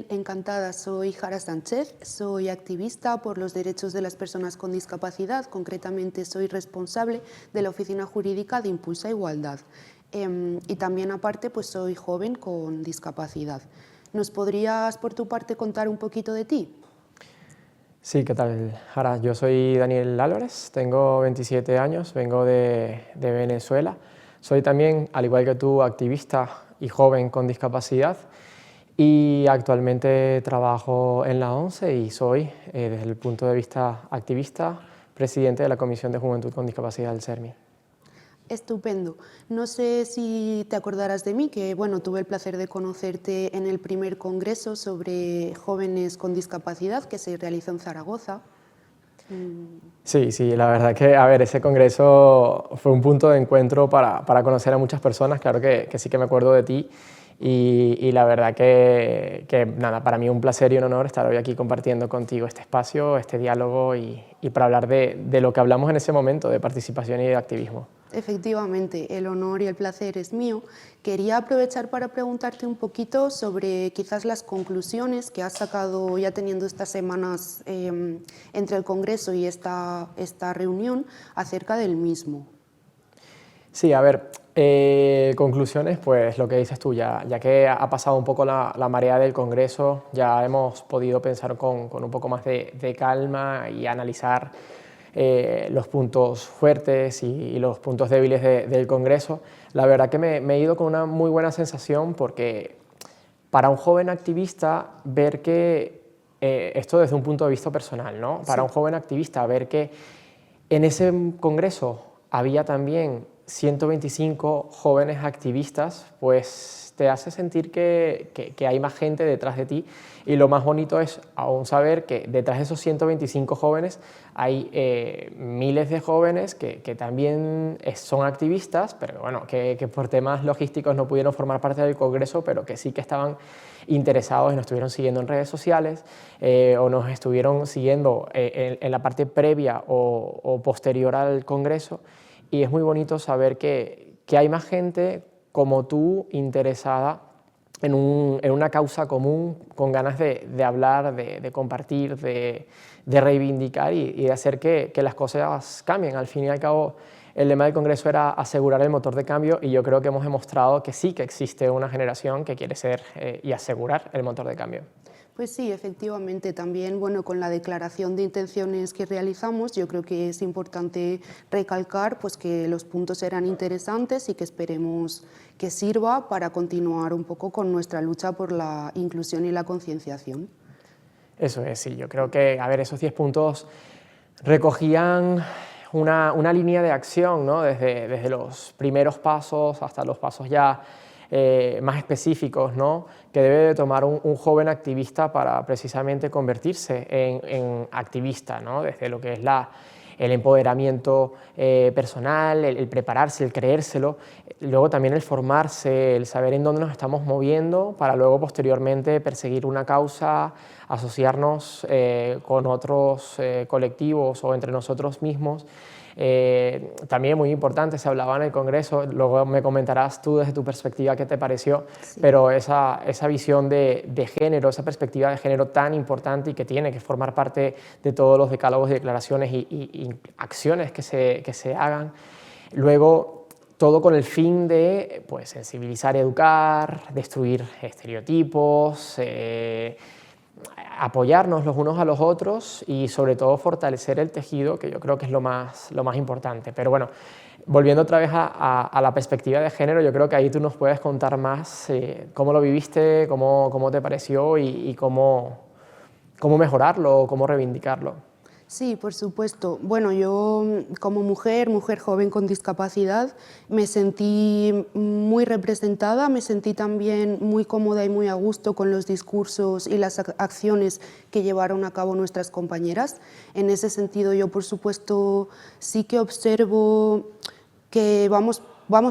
encantada. Soy Jara Sánchez, soy activista por los derechos de las personas con discapacidad. Concretamente, soy responsable de la Oficina Jurídica de Impulsa Igualdad. Y también, aparte, pues soy joven con discapacidad. ¿Nos podrías, por tu parte, contar un poquito de ti? Sí, ¿qué tal, Jara? Yo soy Daniel Álvarez, tengo 27 años, vengo de Venezuela. Soy también, al igual que tú, activista y joven con discapacidad y actualmente trabajo en la ONCE y soy, desde el punto de vista activista, presidente de la Comisión de Juventud con Discapacidad del CERMI. Estupendo. No sé si te acordarás de mí, que bueno, tuve el placer de conocerte en el primer congreso sobre jóvenes con discapacidad que se realizó en Zaragoza. Sí, la verdad que, a ver, ese congreso fue un punto de encuentro para conocer a muchas personas, claro que sí que me acuerdo de ti y la verdad que nada, para mí un placer y un honor estar hoy aquí compartiendo contigo este espacio, este diálogo y para hablar de lo que hablamos en ese momento, de participación y de activismo. Efectivamente, el honor y el placer es mío. Quería aprovechar para preguntarte un poquito sobre quizás las conclusiones que has sacado ya teniendo estas semanas entre el Congreso y esta reunión acerca del mismo. Sí, a ver, conclusiones, pues lo que dices tú, ya que ha pasado un poco la marea del Congreso, ya hemos podido pensar con un poco más de calma y analizar los puntos fuertes y los puntos débiles del Congreso. La verdad que me he ido con una muy buena sensación porque para un joven activista ver que, esto desde un punto de vista personal, ¿no? Para un joven activista ver que en ese Congreso había también 125 jóvenes activistas, pues te hace sentir que hay más gente detrás de ti y lo más bonito es aún saber que detrás de esos 125 jóvenes hay miles de jóvenes que también son activistas, pero bueno, que por temas logísticos no pudieron formar parte del Congreso, pero que sí que estaban interesados y nos estuvieron siguiendo en redes sociales o nos estuvieron siguiendo en la parte previa o posterior al Congreso. Y es muy bonito saber que hay más gente como tú interesada en una causa común, con ganas de hablar, de compartir, de reivindicar y de hacer que las cosas cambien. Al fin y al cabo, el lema del Congreso era asegurar el motor de cambio y yo creo que hemos demostrado que sí que existe una generación que quiere ser y asegurar el motor de cambio. Pues sí, efectivamente, también bueno, con la declaración de intenciones que realizamos, yo creo que es importante recalcar pues, que los puntos eran interesantes y que esperemos que sirva para continuar un poco con nuestra lucha por la inclusión y la concienciación. Eso es, sí, yo creo que, a ver, esos 10 puntos recogían una línea de acción, ¿no? Desde los primeros pasos hasta los pasos ya más específicos, ¿no? Que debe de tomar un joven activista para precisamente convertirse en activista, ¿no? Desde lo que es el empoderamiento personal, el prepararse, el creérselo, luego también el formarse, el saber en dónde nos estamos moviendo para luego posteriormente perseguir una causa, asociarnos con otros colectivos o entre nosotros mismos. También muy importante, se hablaba en el Congreso, luego me comentarás tú desde tu perspectiva qué te pareció, sí. Pero esa visión de género, esa perspectiva de género tan importante y que tiene que formar parte de todos los decálogos y declaraciones y acciones que se hagan. Luego, todo con el fin de pues, sensibilizar, educar, destruir estereotipos, apoyarnos los unos a los otros y sobre todo fortalecer el tejido, que yo creo que es lo más importante. Pero bueno, volviendo otra vez a la perspectiva de género, yo creo que ahí tú nos puedes contar más cómo lo viviste, cómo te pareció y cómo mejorarlo o cómo reivindicarlo. Sí, por supuesto. Bueno, yo como mujer joven con discapacidad, me sentí muy representada, me sentí también muy cómoda y muy a gusto con los discursos y las acciones que llevaron a cabo nuestras compañeras. En ese sentido, yo por supuesto sí que observo que vamos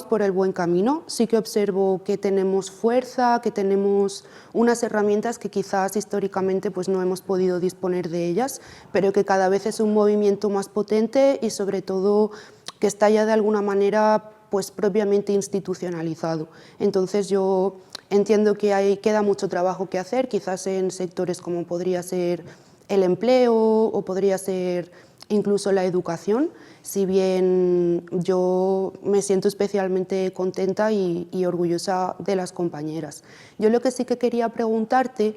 por el buen camino, sí que observo que tenemos fuerza, que tenemos unas herramientas que quizás históricamente pues, no hemos podido disponer de ellas, pero que cada vez es un movimiento más potente y sobre todo que está ya de alguna manera pues, propiamente institucionalizado. Entonces yo Entiendo que queda mucho trabajo que hacer, quizás en sectores como podría ser el empleo o podría ser incluso la educación, si bien yo me siento especialmente contenta y orgullosa de las compañeras. Yo lo que sí que quería preguntarte,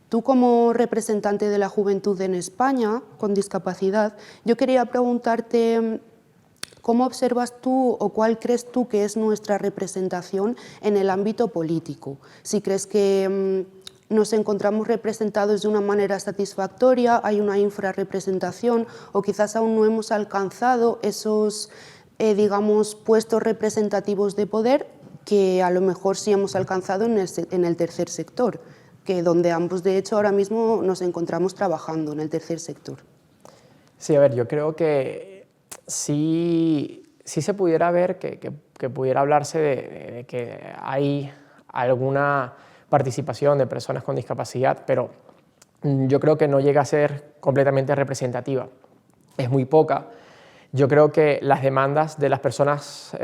tú como representante de la juventud en España con discapacidad, yo quería preguntarte ¿cómo observas tú o cuál crees tú que es nuestra representación en el ámbito político? Si crees que nos encontramos representados de una manera satisfactoria, hay una infrarrepresentación o quizás aún no hemos alcanzado esos, digamos, puestos representativos de poder que a lo mejor sí hemos alcanzado en el tercer sector, que donde ambos de hecho ahora mismo nos encontramos trabajando en el tercer sector. Sí, a ver, yo creo que sí se pudiera ver que pudiera hablarse de que hay alguna participación de personas con discapacidad, pero yo creo que no llega a ser completamente representativa. Es muy poca. Yo creo que las demandas de las personas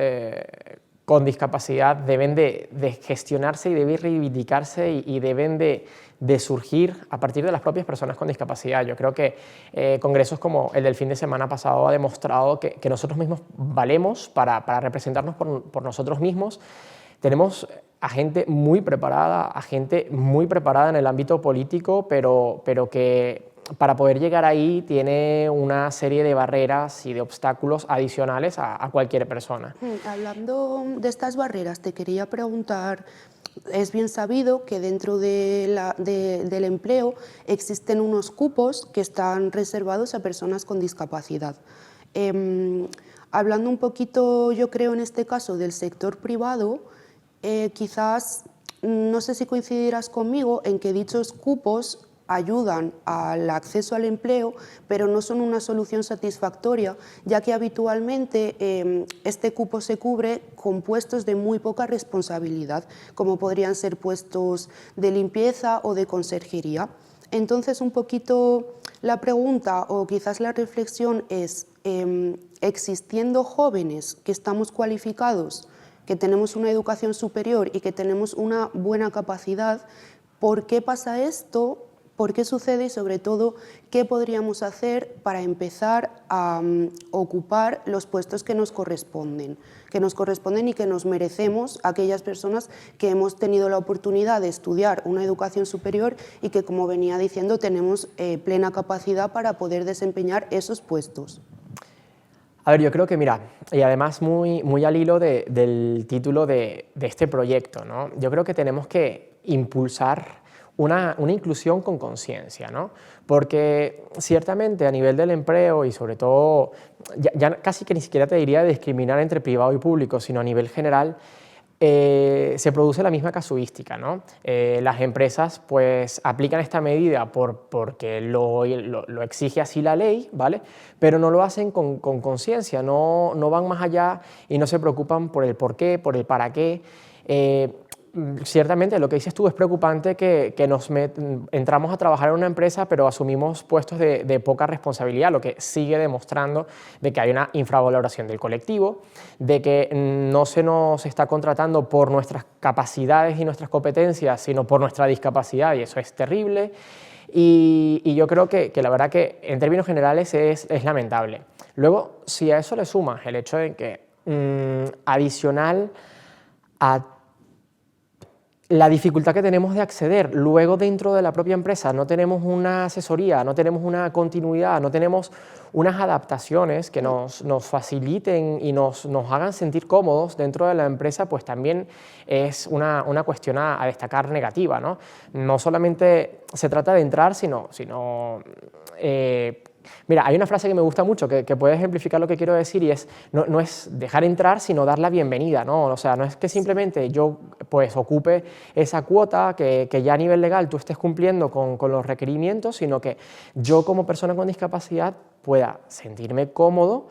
con discapacidad deben de gestionarse y deben reivindicarse y deben de surgir a partir de las propias personas con discapacidad. Yo creo que congresos como el del fin de semana pasado ha demostrado que nosotros mismos valemos para representarnos por nosotros mismos. Tenemos a gente muy preparada en el ámbito político, pero que para poder llegar ahí tiene una serie de barreras y de obstáculos adicionales a cualquier persona. Hablando de estas barreras, te quería preguntar, es bien sabido que dentro del empleo existen unos cupos que están reservados a personas con discapacidad. Hablando un poquito, yo creo en este caso, del sector privado, quizás, no sé si coincidirás conmigo en que dichos cupos ayudan al acceso al empleo, pero no son una solución satisfactoria, ya que habitualmente este cupo se cubre con puestos de muy poca responsabilidad, como podrían ser puestos de limpieza o de conserjería. Entonces, un poquito la pregunta o quizás la reflexión es, existiendo jóvenes que estamos cualificados, que tenemos una educación superior y que tenemos una buena capacidad, ¿por qué pasa esto? ¿Por qué sucede? Y sobre todo, ¿qué podríamos hacer para empezar a ocupar los puestos que nos corresponden y que nos merecemos aquellas personas que hemos tenido la oportunidad de estudiar una educación superior y que, como venía diciendo, tenemos plena capacidad para poder desempeñar esos puestos? A ver, yo creo que, mira, y además muy al hilo del título de este proyecto, ¿no? Yo creo que tenemos que impulsar una inclusión con conciencia, ¿no? Porque ciertamente a nivel del empleo y sobre todo, ya casi que ni siquiera te diría discriminar entre privado y público, sino a nivel general, se produce la misma casuística, ¿no? Las empresas pues aplican esta medida porque lo exige así la ley, ¿vale? Pero no lo hacen con conciencia, no van más allá y no se preocupan por el por qué, por el para qué. Ciertamente lo que dices tú es preocupante que entramos a trabajar en una empresa pero asumimos puestos de poca responsabilidad, lo que sigue demostrando de que hay una infravaloración del colectivo, de que no se nos está contratando por nuestras capacidades y nuestras competencias, sino por nuestra discapacidad, y eso es terrible. Y yo creo que la verdad que en términos generales es lamentable. Luego, si a eso le sumas el hecho de que adicional a la dificultad que tenemos de acceder luego dentro de la propia empresa, no tenemos una asesoría, no tenemos una continuidad, no tenemos unas adaptaciones que nos faciliten y nos hagan sentir cómodos dentro de la empresa, pues también es una cuestión a destacar negativa, ¿no? No solamente se trata de entrar, sino mira, hay una frase que me gusta mucho que puede ejemplificar lo que quiero decir y es, no es dejar entrar, sino dar la bienvenida, ¿no? O sea, no es que simplemente yo pues ocupe esa cuota, que ya a nivel legal tú estés cumpliendo con los requerimientos, sino que yo como persona con discapacidad pueda sentirme cómodo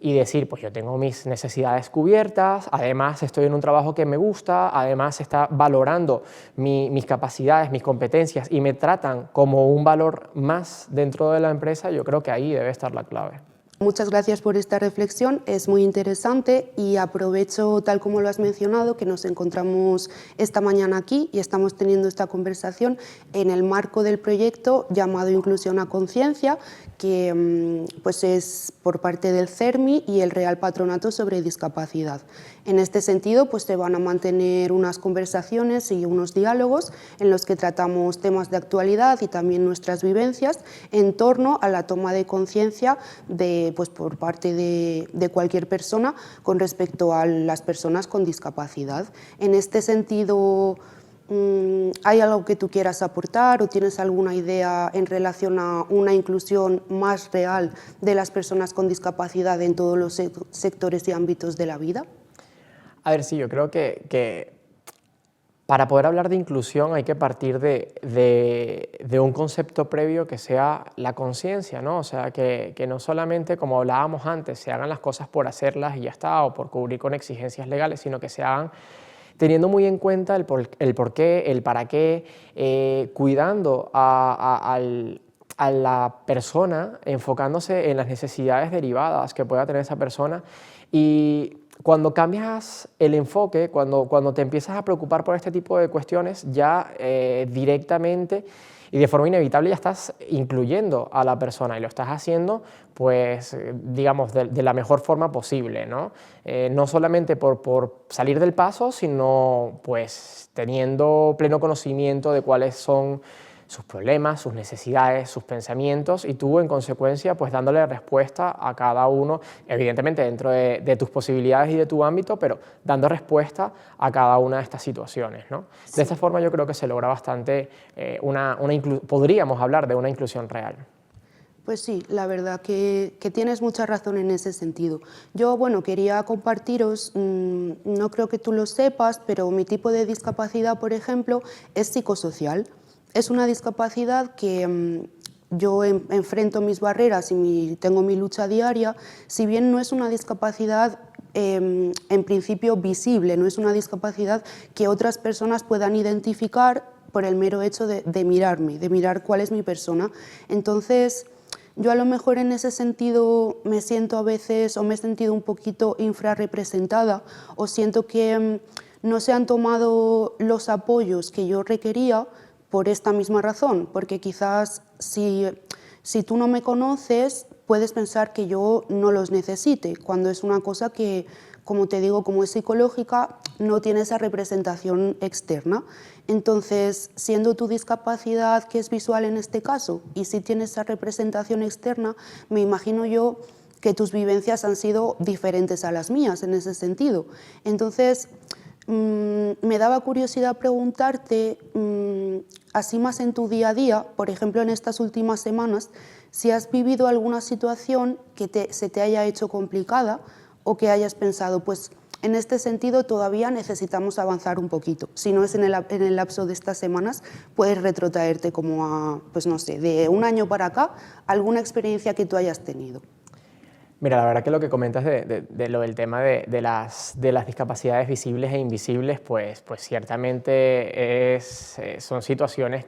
y decir, pues yo tengo mis necesidades cubiertas, además estoy en un trabajo que me gusta, además está valorando mis capacidades, mis competencias y me tratan como un valor más dentro de la empresa. Yo creo que ahí debe estar la clave. Muchas gracias por esta reflexión, es muy interesante y aprovecho, tal como lo has mencionado, que nos encontramos esta mañana aquí y estamos teniendo esta conversación en el marco del proyecto llamado Inclusión a Conciencia, que pues es por parte del CERMI y el Real Patronato sobre Discapacidad. En este sentido, pues se van a mantener unas conversaciones y unos diálogos en los que tratamos temas de actualidad y también nuestras vivencias en torno a la toma de conciencia pues por parte de cualquier persona con respecto a las personas con discapacidad. En este sentido, ¿hay algo que tú quieras aportar o tienes alguna idea en relación a una inclusión más real de las personas con discapacidad en todos los sectores y ámbitos de la vida? A ver, sí, yo creo que para poder hablar de inclusión hay que partir de un concepto previo que sea la conciencia, ¿no? O sea, que no solamente, como hablábamos antes, se hagan las cosas por hacerlas y ya está, o por cubrir con exigencias legales, sino que se hagan teniendo muy en cuenta el por qué, el para qué, cuidando a la persona, enfocándose en las necesidades derivadas que pueda tener esa persona. Y cuando cambias el enfoque, cuando te empiezas a preocupar por este tipo de cuestiones, ya directamente y de forma inevitable ya estás incluyendo a la persona y lo estás haciendo, pues, digamos, de la mejor forma posible, ¿no? No solamente por salir del paso, sino pues teniendo pleno conocimiento de cuáles son sus problemas, sus necesidades, sus pensamientos y tú, en consecuencia, pues dándole respuesta a cada uno, evidentemente dentro de tus posibilidades y de tu ámbito, pero dando respuesta a cada una de estas situaciones, ¿no? Sí. De esta forma yo creo que se logra bastante, podríamos hablar de una inclusión real. Pues sí, la verdad que tienes mucha razón en ese sentido. Yo, bueno, quería compartiros, no creo que tú lo sepas, pero mi tipo de discapacidad, por ejemplo, es psicosocial. Es una discapacidad que yo enfrento mis barreras y tengo mi lucha diaria, si bien no es una discapacidad en principio visible, no es una discapacidad que otras personas puedan identificar por el mero hecho de mirarme, de mirar cuál es mi persona. Entonces, yo a lo mejor en ese sentido me siento a veces, o me he sentido un poquito infrarrepresentada, o siento que no se han tomado los apoyos que yo requería por esta misma razón, porque quizás si tú no me conoces, puedes pensar que yo no los necesite, cuando es una cosa que, como te digo, como es psicológica, no tiene esa representación externa. Entonces, siendo tu discapacidad, que es visual en este caso, y si tienes esa representación externa, me imagino yo que tus vivencias han sido diferentes a las mías en ese sentido. Entonces, me daba curiosidad preguntarte, así más en tu día a día, por ejemplo en estas últimas semanas, si has vivido alguna situación que se te haya hecho complicada o que hayas pensado, pues en este sentido todavía necesitamos avanzar un poquito. Si no es en el lapso de estas semanas, puedes retrotraerte como a, pues no sé, de un año para acá, alguna experiencia que tú hayas tenido. Mira, la verdad que lo que comentas de lo del tema de las discapacidades visibles e invisibles, pues ciertamente son situaciones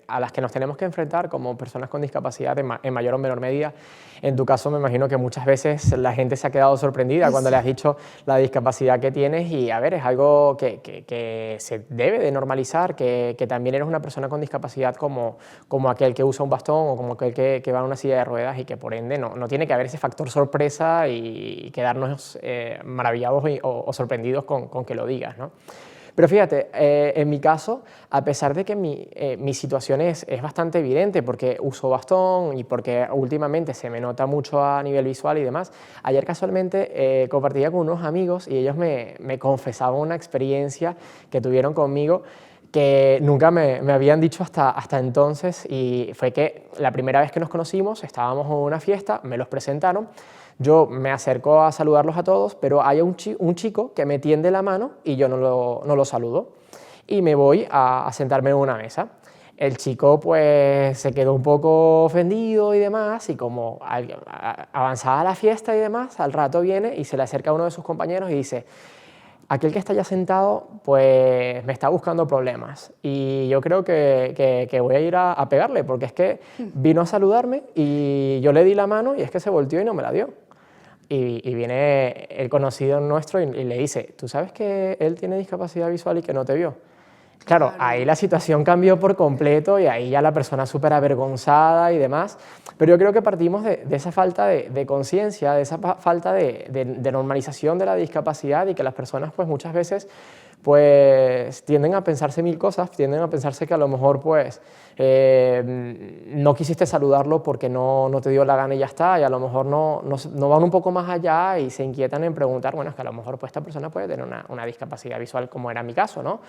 a las que nos tenemos que enfrentar como personas con discapacidad en mayor o menor medida. En tu caso me imagino que muchas veces la gente se ha quedado sorprendida cuando le has dicho la discapacidad que tienes y a ver, es algo que se debe de normalizar, que también eres una persona con discapacidad como aquel que usa un bastón o como aquel que va en una silla de ruedas y que por ende no tiene que haber ese factor sorpresa y quedarnos maravillados o sorprendidos con que lo digas, ¿no? Pero fíjate, en mi caso, a pesar de que mi situación es bastante evidente porque uso bastón y porque últimamente se me nota mucho a nivel visual y demás, ayer casualmente compartía con unos amigos y ellos me confesaban una experiencia que tuvieron conmigo que nunca me habían dicho hasta entonces, y fue que la primera vez que nos conocimos estábamos en una fiesta, me los presentaron, yo me acerco a saludarlos a todos, pero hay un chico que me tiende la mano y yo no lo saludo y me voy a sentarme en una mesa. El chico pues se quedó un poco ofendido y demás, y como avanzada la fiesta y demás, al rato viene y se le acerca a uno de sus compañeros y dice: aquel que está ya sentado, pues me está buscando problemas y yo creo que voy a ir a pegarle, porque es que vino a saludarme y yo le di la mano y es que se volteó y no me la dio. Y viene el conocido nuestro y le dice, ¿tú sabes que él tiene discapacidad visual y que no te vio? Claro, ahí la situación cambió por completo y ahí ya la persona súper avergonzada y demás, pero yo creo que partimos de esa falta de conciencia, de esa falta de normalización de la discapacidad y que las personas pues muchas veces pues tienden a pensarse mil cosas, tienden a pensarse que a lo mejor pues no quisiste saludarlo porque no te dio la gana y ya está, y a lo mejor no van un poco más allá y se inquietan en preguntar, bueno, es que a lo mejor pues esta persona puede tener una discapacidad visual como era mi caso, ¿no?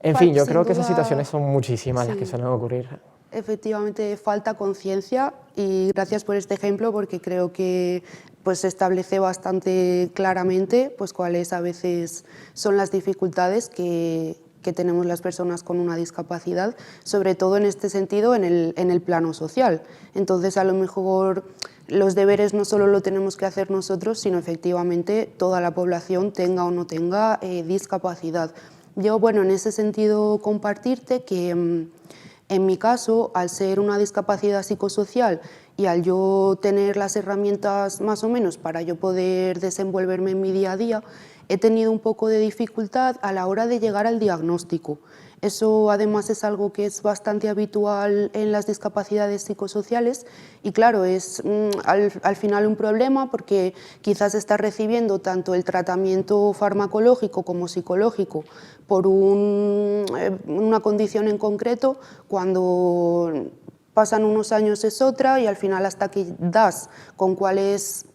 En fin, yo creo que esas situaciones son muchísimas las que suelen ocurrir. Efectivamente, falta conciencia y gracias por este ejemplo porque creo que pues, se establece bastante claramente pues, cuáles a veces son las dificultades que tenemos las personas con una discapacidad, sobre todo en este sentido en el plano social. Entonces, a lo mejor los deberes no solo lo tenemos que hacer nosotros, sino efectivamente toda la población tenga o no tenga discapacidad. Yo, bueno, en ese sentido compartirte que en mi caso, al ser una discapacidad psicosocial y al yo tener las herramientas más o menos para yo poder desenvolverme en mi día a día, he tenido un poco de dificultad a la hora de llegar al diagnóstico. Eso además es algo que es bastante habitual en las discapacidades psicosociales y claro, es al final un problema porque quizás estás recibiendo tanto el tratamiento farmacológico como psicológico por una condición en concreto, cuando pasan unos años es otra y al final hasta que das con cuál es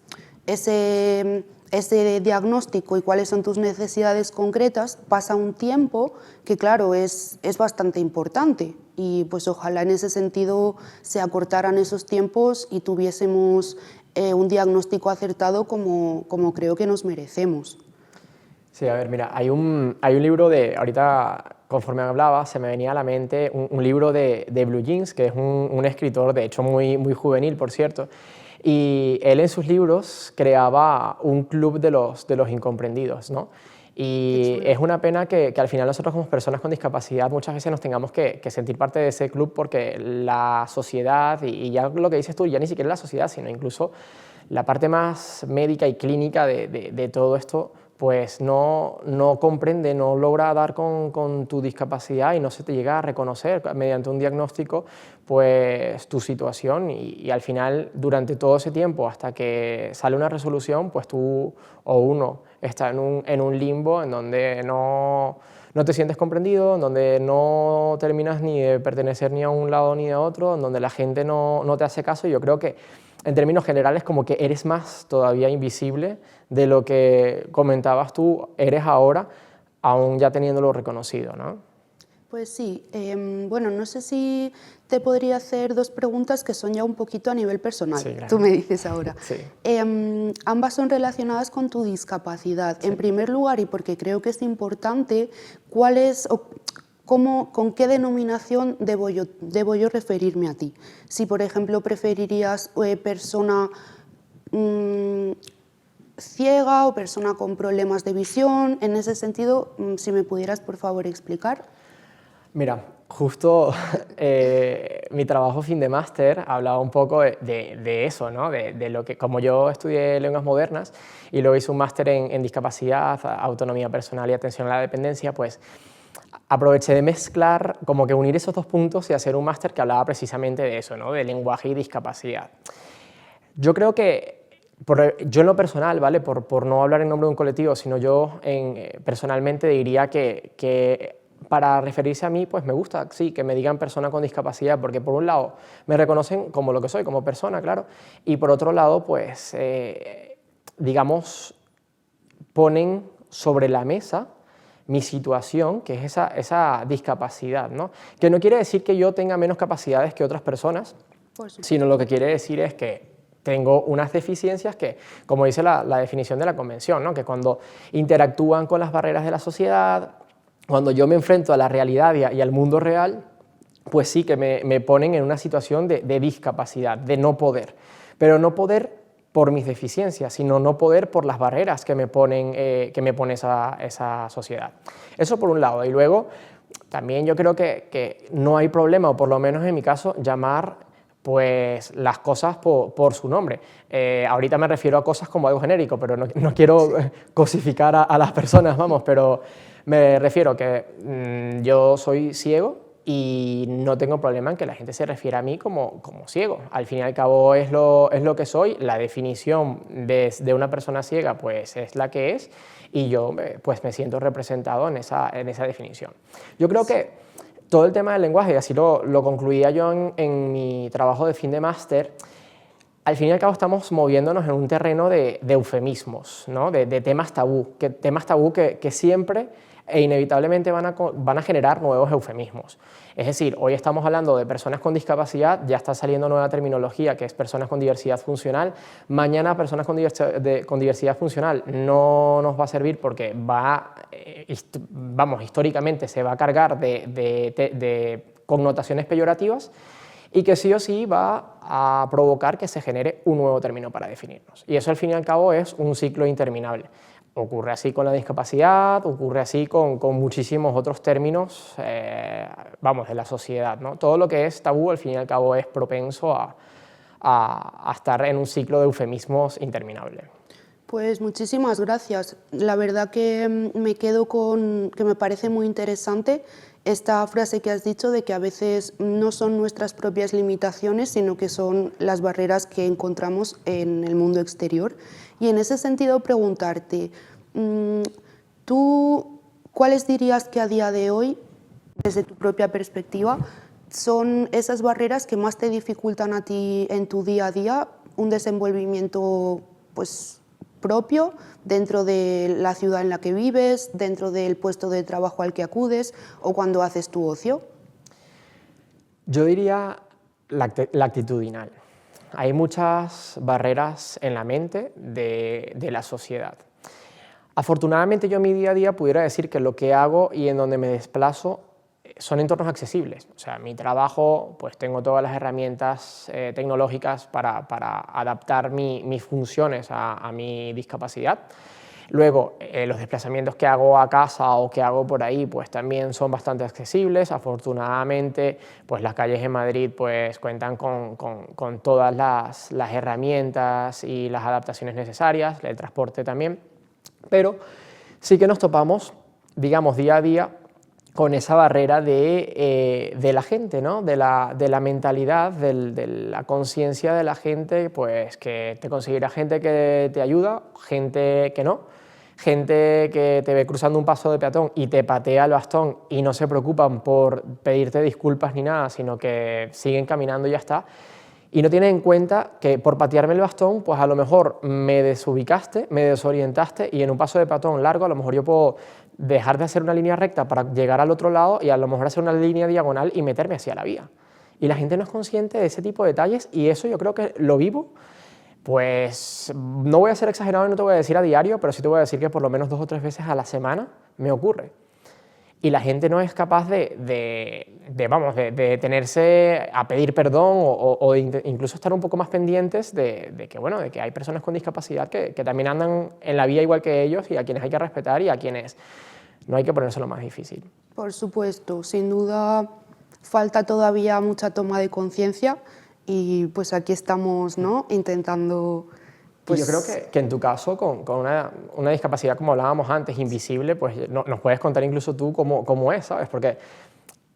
ese diagnóstico y cuáles son tus necesidades concretas, pasa un tiempo que, claro, es bastante importante y pues ojalá en ese sentido se acortaran esos tiempos y tuviésemos un diagnóstico acertado como creo que nos merecemos. Sí, a ver, mira, hay un libro ahorita conforme hablaba, se me venía a la mente un libro de Blue Jeans, que es un escritor, de hecho muy juvenil, por cierto, y él en sus libros creaba un club de los incomprendidos, ¿no? Y es una pena que al final nosotros como personas con discapacidad muchas veces nos tengamos que sentir parte de ese club porque la sociedad, y ya lo que dices tú, ya ni siquiera la sociedad, sino incluso la parte más médica y clínica de todo esto, pues no comprende, no logra dar con tu discapacidad y no se te llega a reconocer mediante un diagnóstico pues tu situación y al final durante todo ese tiempo hasta que sale una resolución pues tú o uno está en un limbo en donde no te sientes comprendido, en donde no terminas ni de pertenecer ni a un lado ni a otro, en donde la gente no te hace caso y yo creo que en términos generales como que eres más todavía invisible de lo que comentabas tú, eres ahora, aún ya teniéndolo reconocido, ¿no? Pues sí, bueno, no sé si te podría hacer dos preguntas que son ya un poquito a nivel personal, Sí, claro. Tú me dices ahora. Sí. Ambas son relacionadas con tu discapacidad. Sí. En primer lugar, y porque creo que es importante, ¿cuál es con qué denominación debo yo referirme a ti? Si, por ejemplo, preferirías persona ciega o persona con problemas de visión, en ese sentido, si me pudieras, por favor, explicar. Mira, justo mi trabajo fin de máster hablaba un poco de eso, ¿no? De lo que, como yo estudié lenguas modernas y luego hice un máster en discapacidad, autonomía personal y atención a la dependencia, pues aproveché de mezclar, como que unir esos dos puntos y hacer un máster que hablaba precisamente de eso, ¿no? De lenguaje y discapacidad. Yo creo que, yo en lo personal, ¿vale? Por no hablar en nombre de un colectivo, sino yo personalmente diría que para referirse a mí, pues me gusta, sí, que me digan persona con discapacidad, porque por un lado me reconocen como lo que soy, como persona, claro, y por otro lado, pues, digamos, ponen sobre la mesa mi situación, que es esa discapacidad, ¿no? Que no quiere decir que yo tenga menos capacidades que otras personas, sino lo que quiere decir es que tengo unas deficiencias que, como dice la definición de la Convención, ¿no? Que cuando interactúan con las barreras de la sociedad, cuando yo me enfrento a la realidad y al mundo real, pues sí que me ponen en una situación de discapacidad, de no poder. Pero no poder por mis deficiencias, sino no poder por las barreras que me pone esa sociedad. Eso por un lado. Y luego, también yo creo que no hay problema, o por lo menos en mi caso, llamar pues las cosas por su nombre. Ahorita me refiero a cosas como algo genérico, pero no quiero cosificar a las personas, vamos, pero me refiero a que yo soy ciego y no tengo problema en que la gente se refiera a mí como ciego. Al fin y al cabo es lo que soy, la definición de una persona ciega pues es la que es, y yo pues me siento representado en esa definición. Yo creo que todo el tema del lenguaje, y así lo concluía yo en mi trabajo de fin de máster, al fin y al cabo estamos moviéndonos en un terreno de eufemismos, ¿no? de temas tabú, que siempre e inevitablemente van a generar nuevos eufemismos. Es decir, hoy estamos hablando de personas con discapacidad, ya está saliendo nueva terminología que es personas con diversidad funcional. Mañana personas con diversidad funcional no nos va a servir porque históricamente se va a cargar de connotaciones peyorativas, y que sí o sí va a provocar que se genere un nuevo término para definirnos. Y eso al fin y al cabo es un ciclo interminable. Ocurre así con la discapacidad, ocurre así con muchísimos otros términos, de la sociedad, ¿no? Todo lo que es tabú, al fin y al cabo, es propenso a estar en un ciclo de eufemismos interminable. Pues muchísimas gracias. La verdad que me quedo con que me parece muy interesante esta frase que has dicho de que a veces no son nuestras propias limitaciones, sino que son las barreras que encontramos en el mundo exterior. Y en ese sentido preguntarte, ¿tú cuáles dirías que a día de hoy, desde tu propia perspectiva, son esas barreras que más te dificultan a ti en tu día a día un desenvolvimiento pues, propio dentro de la ciudad en la que vives, dentro del puesto de trabajo al que acudes o cuando haces tu ocio? Yo diría la actitudinal. Hay muchas barreras en la mente de la sociedad. Afortunadamente yo en mi día a día pudiera decir que lo que hago y en donde me desplazo son entornos accesibles. O sea, mi trabajo, pues tengo todas las herramientas tecnológicas para adaptar mis funciones a mi discapacidad. Luego, los desplazamientos que hago a casa o que hago por ahí, pues también son bastante accesibles. Afortunadamente, pues las calles en Madrid pues cuentan con todas las herramientas y las adaptaciones necesarias, el transporte también. Pero sí que nos topamos, digamos, día a día con esa barrera de la gente, ¿no? de la mentalidad, de la conciencia de la gente, pues que te considera gente que te ayuda, gente que no, gente que te ve cruzando un paso de peatón y te patea el bastón y no se preocupan por pedirte disculpas ni nada, sino que siguen caminando y ya está. Y no tienen en cuenta que por patearme el bastón, pues a lo mejor me desubicaste, me desorientaste, y en un paso de peatón largo a lo mejor yo puedo dejar de hacer una línea recta para llegar al otro lado y a lo mejor hacer una línea diagonal y meterme hacia la vía. Y la gente no es consciente de ese tipo de detalles, y eso yo creo que lo vivo, pues no voy a ser exagerado y no te voy a decir a diario, pero sí te voy a decir que por lo menos 2 o 3 veces a la semana me ocurre. Y la gente no es capaz de detenerse a pedir perdón o incluso estar un poco más pendientes de que hay personas con discapacidad que también andan en la vía igual que ellos, y a quienes hay que respetar y a quienes no hay que ponerse lo más difícil. Por supuesto, sin duda falta todavía mucha toma de conciencia, y pues aquí estamos, ¿no? Intentando... Pues, y yo creo que en tu caso, con una discapacidad, como hablábamos antes, invisible, pues nos puedes contar incluso tú cómo es, ¿sabes? Porque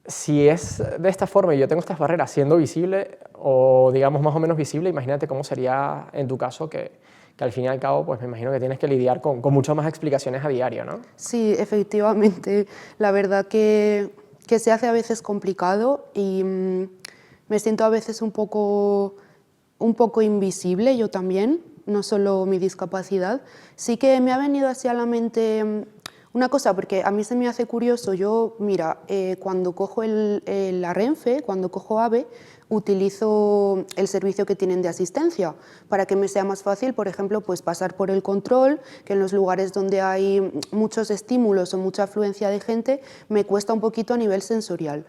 si es de esta forma y yo tengo estas barreras siendo visible, o digamos más o menos visible, imagínate cómo sería en tu caso, que al fin y al cabo, pues me imagino que tienes que lidiar con muchas más explicaciones a diario, ¿no? Sí, efectivamente. La verdad que se hace a veces complicado, y me siento a veces un poco invisible yo también, no solo mi discapacidad. Sí que me ha venido así a la mente una cosa, porque a mí se me hace curioso. Yo, mira, cuando cojo la Renfe, cuando cojo AVE, utilizo el servicio que tienen de asistencia para que me sea más fácil, por ejemplo, pues pasar por el control, que en los lugares donde hay muchos estímulos o mucha afluencia de gente me cuesta un poquito a nivel sensorial.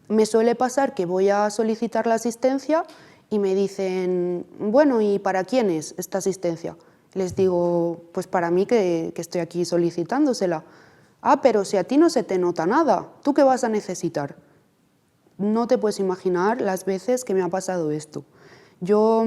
Me suele pasar que voy a solicitar la asistencia y me dicen, bueno, ¿y para quién es esta asistencia? Les digo, pues para mí que estoy aquí solicitándosela. Ah, pero si a ti no se te nota nada, ¿tú qué vas a necesitar? No te puedes imaginar las veces que me ha pasado esto. Yo,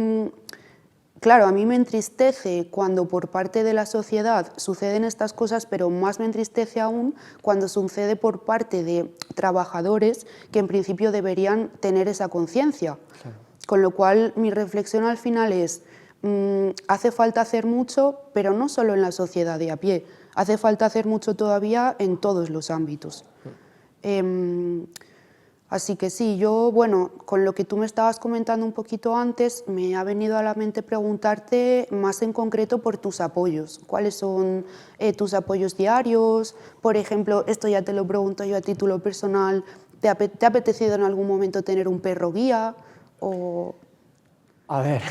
claro, a mí me entristece cuando por parte de la sociedad suceden estas cosas, pero más me entristece aún cuando sucede por parte de trabajadores que en principio deberían tener esa conciencia. Claro. Con lo cual, mi reflexión al final es, hace falta hacer mucho, pero no solo en la sociedad de a pie, hace falta hacer mucho todavía en todos los ámbitos. Así que sí, yo, bueno, con lo que tú me estabas comentando un poquito antes, me ha venido a la mente preguntarte más en concreto por tus apoyos. ¿Cuáles son tus apoyos diarios? Por ejemplo, esto ya te lo pregunto yo a título personal, ¿te ha apetecido en algún momento tener un perro guía? O... A ver,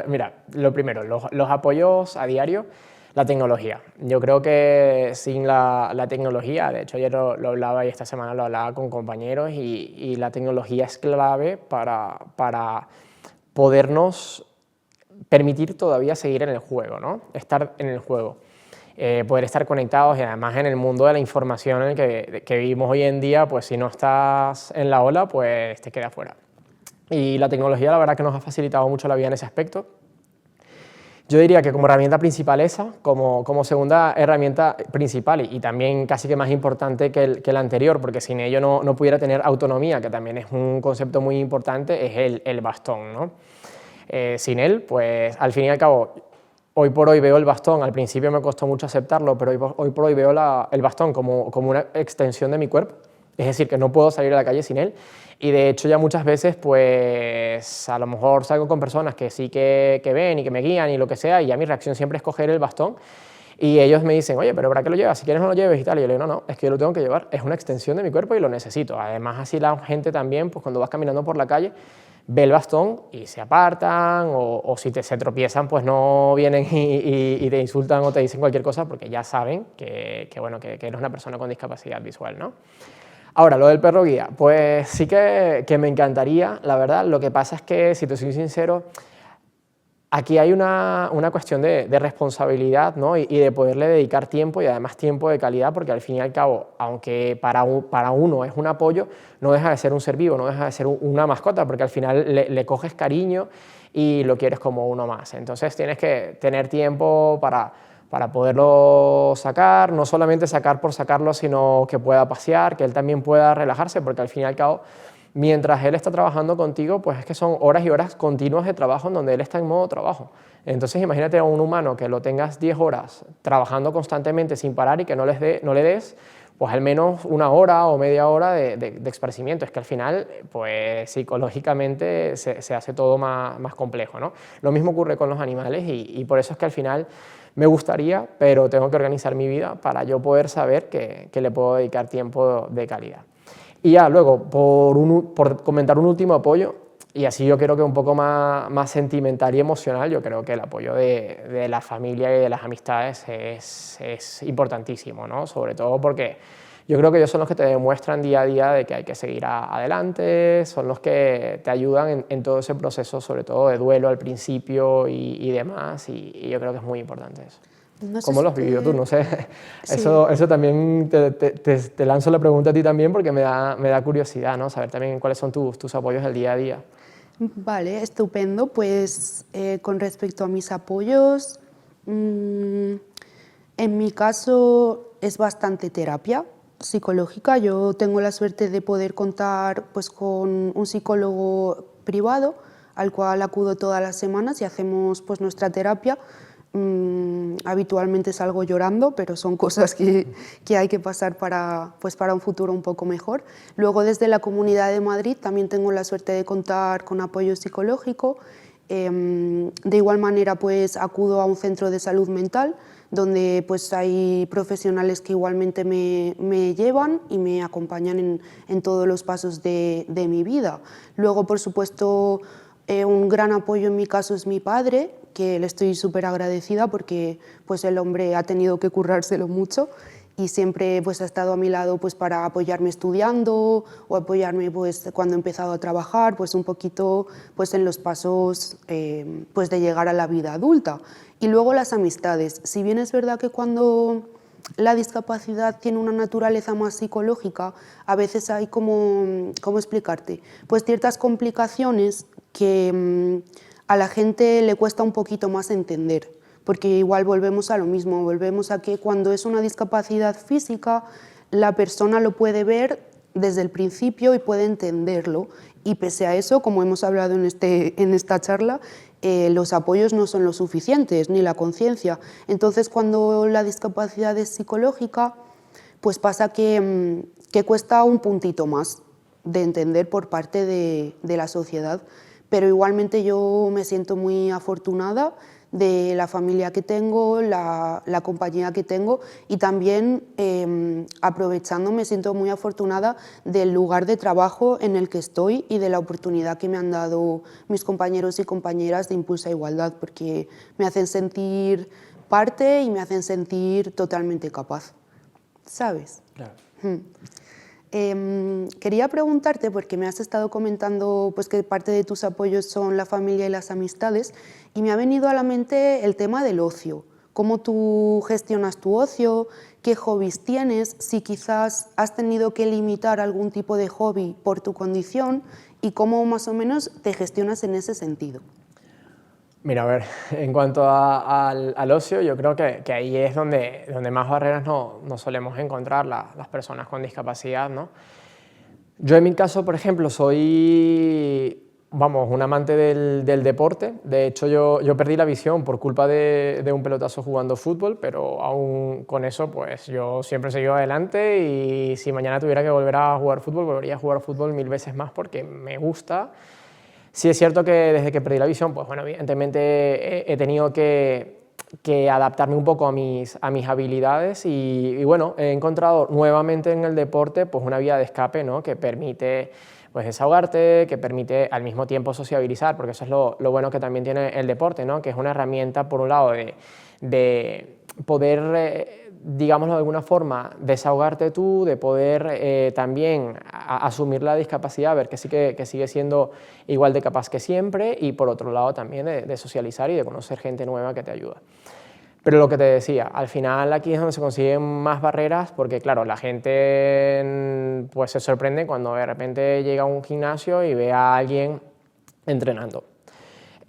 mira, lo primero, los apoyos a diario. La tecnología. Yo creo que sin la tecnología, de hecho ayer lo hablaba y esta semana lo hablaba con compañeros, y la tecnología es clave para podernos permitir todavía seguir en el juego, ¿no? Estar en el juego, poder estar conectados, y además en el mundo de la información en el que vivimos hoy en día, pues si no estás en la ola, pues te quedas fuera. Y la tecnología la verdad que nos ha facilitado mucho la vida en ese aspecto. Yo diría que como herramienta principal esa, como segunda herramienta principal y también casi que más importante que el anterior, porque sin ello no pudiera tener autonomía, que también es un concepto muy importante, es el bastón, ¿no? Sin él, pues al fin y al cabo, hoy por hoy veo el bastón, al principio me costó mucho aceptarlo, pero hoy por hoy veo el bastón como una extensión de mi cuerpo, es decir, que no puedo salir a la calle sin él. Y de hecho ya muchas veces pues a lo mejor salgo con personas que sí que ven y que me guían y lo que sea, y ya mi reacción siempre es coger el bastón, y ellos me dicen, oye, pero ¿para qué lo llevas? Si quieres no lo lleves y tal. Y yo le digo, no, es que yo lo tengo que llevar, es una extensión de mi cuerpo y lo necesito. Además así la gente también, pues cuando vas caminando por la calle, ve el bastón y se apartan, o si se tropiezan, pues no vienen y te insultan o te dicen cualquier cosa, porque ya saben bueno, que eres una persona con discapacidad visual, ¿no? Ahora, lo del perro guía, pues sí que me encantaría, la verdad. Lo que pasa es que, si te soy sincero, aquí hay una cuestión de responsabilidad, ¿no? y de poderle dedicar tiempo, y además tiempo de calidad, porque al fin y al cabo, aunque para uno es un apoyo, no deja de ser un ser vivo, no deja de ser una mascota, porque al final le coges cariño y lo quieres como uno más. Entonces tienes que tener tiempo para poderlo sacar, no solamente sacar por sacarlo, sino que pueda pasear, que él también pueda relajarse, porque al fin y al cabo, mientras él está trabajando contigo, pues es que son horas y horas continuas de trabajo en donde él está en modo trabajo. Entonces imagínate a un humano que lo tengas 10 horas trabajando constantemente sin parar y que no le des pues al menos una hora o media hora de esparcimiento. Es que al final, pues psicológicamente se hace todo más complejo, ¿no? Lo mismo ocurre con los animales, y por eso es que al final me gustaría, pero tengo que organizar mi vida para yo poder saber que le puedo dedicar tiempo de calidad. Y ya luego, por comentar un último apoyo, y así yo creo que un poco más sentimental y emocional, yo creo que el apoyo de la familia y de las amistades es importantísimo, ¿no? Sobre todo porque yo creo que ellos son los que te demuestran día a día de que hay que seguir adelante, son los que te ayudan en todo ese proceso, sobre todo de duelo al principio y demás, y yo creo que es muy importante eso. No sé. ¿Cómo lo has vivido tú? No sé, sí. Eso también te lanzo la pregunta a ti también, porque me da curiosidad, ¿no? Saber también cuáles son tus apoyos del día a día. Vale, estupendo. Pues con respecto a mis apoyos, en mi caso es bastante terapia psicológica. Yo tengo la suerte de poder contar pues, con un psicólogo privado al cual acudo todas las semanas y hacemos pues, nuestra terapia. Habitualmente salgo llorando, pero son cosas que hay que pasar para un futuro un poco mejor. Luego, desde la Comunidad de Madrid también tengo la suerte de contar con apoyo psicológico. De igual manera, pues acudo a un centro de salud mental donde pues hay profesionales que igualmente me llevan y me acompañan en todos los pasos de mi vida. Luego, por supuesto, un gran apoyo en mi caso es mi padre, que le estoy súper agradecida porque pues el hombre ha tenido que currárselo mucho, y siempre pues ha estado a mi lado pues para apoyarme estudiando o apoyarme pues cuando he empezado a trabajar, pues un poquito pues en los pasos pues de llegar a la vida adulta. Y luego las amistades. Si bien es verdad que cuando la discapacidad tiene una naturaleza más psicológica, a veces hay como, ¿cómo explicarte? Pues ciertas complicaciones que a la gente le cuesta un poquito más entender, porque igual volvemos a lo mismo, volvemos a que cuando es una discapacidad física, la persona lo puede ver desde el principio y puede entenderlo, y pese a eso, como hemos hablado en esta charla, los apoyos no son lo suficientes, ni la conciencia. Entonces, cuando la discapacidad es psicológica, pues pasa que cuesta un puntito más de entender por parte de la sociedad, pero igualmente yo me siento muy afortunada de la familia que tengo, la compañía que tengo, y también aprovechando me siento muy afortunada del lugar de trabajo en el que estoy y de la oportunidad que me han dado mis compañeros y compañeras de Impulsa Igualdad, porque me hacen sentir parte y me hacen sentir totalmente capaz, ¿sabes? Claro. Quería preguntarte, porque me has estado comentando pues, que parte de tus apoyos son la familia y las amistades, y me ha venido a la mente el tema del ocio. ¿Cómo tú gestionas tu ocio? ¿Qué hobbies tienes? Si quizás has tenido que limitar algún tipo de hobby por tu condición, y cómo más o menos te gestionas en ese sentido. Mira, a ver, en cuanto al ocio, yo creo que ahí es donde más barreras no solemos encontrar las personas con discapacidad, ¿no? Yo en mi caso, por ejemplo, soy, vamos, un amante del deporte. De hecho, yo perdí la visión por culpa de un pelotazo jugando fútbol, pero aún con eso, pues yo siempre he seguido adelante, y si mañana tuviera que volver a jugar fútbol, volvería a jugar fútbol 1000 veces más porque me gusta. Sí es cierto que desde que perdí la visión, pues bueno, evidentemente he tenido que adaptarme un poco a mis habilidades, y bueno, he encontrado nuevamente en el deporte pues una vía de escape, ¿no? Que permite pues desahogarte, que permite al mismo tiempo sociabilizar, porque eso es lo bueno que también tiene el deporte, ¿no? Que es una herramienta, por un lado, de poder, digámoslo de alguna forma, desahogarte tú, de poder también asumir la discapacidad, ver que sí que sigue siendo igual de capaz que siempre, y por otro lado también de socializar y de conocer gente nueva que te ayuda. Pero lo que te decía, al final aquí es donde se consiguen más barreras, porque claro, la gente pues se sorprende cuando de repente llega a un gimnasio y ve a alguien entrenando.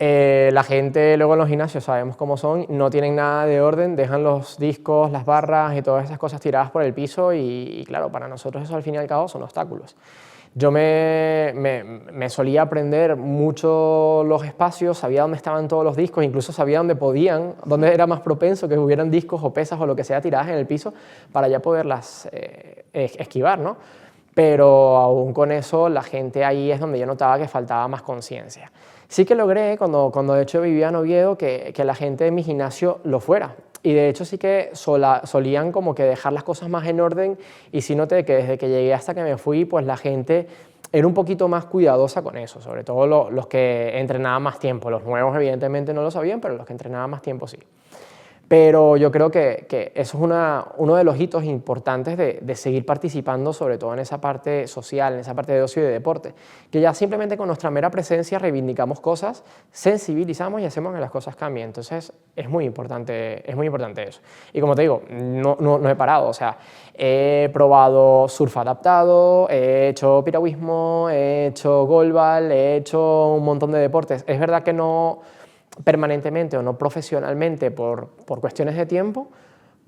La gente luego en los gimnasios, sabemos cómo son, no tienen nada de orden, dejan los discos, las barras y todas esas cosas tiradas por el piso, y claro, para nosotros eso al fin y al cabo son obstáculos. Yo me solía aprender mucho los espacios, sabía dónde estaban todos los discos, incluso sabía dónde era más propenso que hubieran discos o pesas o lo que sea tiradas en el piso para ya poderlas esquivar, ¿no? Pero aún con eso la gente ahí es donde yo notaba que faltaba más conciencia. Sí que logré, cuando de hecho vivía en Oviedo, que la gente de mi gimnasio lo fuera. Y de hecho sí que solían como que dejar las cosas más en orden, y sí noté que desde que llegué hasta que me fui, pues la gente era un poquito más cuidadosa con eso, sobre todo los que entrenaban más tiempo. Los nuevos evidentemente no lo sabían, pero los que entrenaban más tiempo sí. Pero yo creo que eso es uno de los hitos importantes de seguir participando, sobre todo en esa parte social, en esa parte de ocio y de deporte, que ya simplemente con nuestra mera presencia reivindicamos cosas, sensibilizamos y hacemos que las cosas cambien. Entonces es muy importante eso. Y como te digo, no he parado, o sea, he probado surf adaptado, he hecho piragüismo, he hecho goalball, he hecho un montón de deportes. Es verdad que no permanentemente o no profesionalmente por cuestiones de tiempo,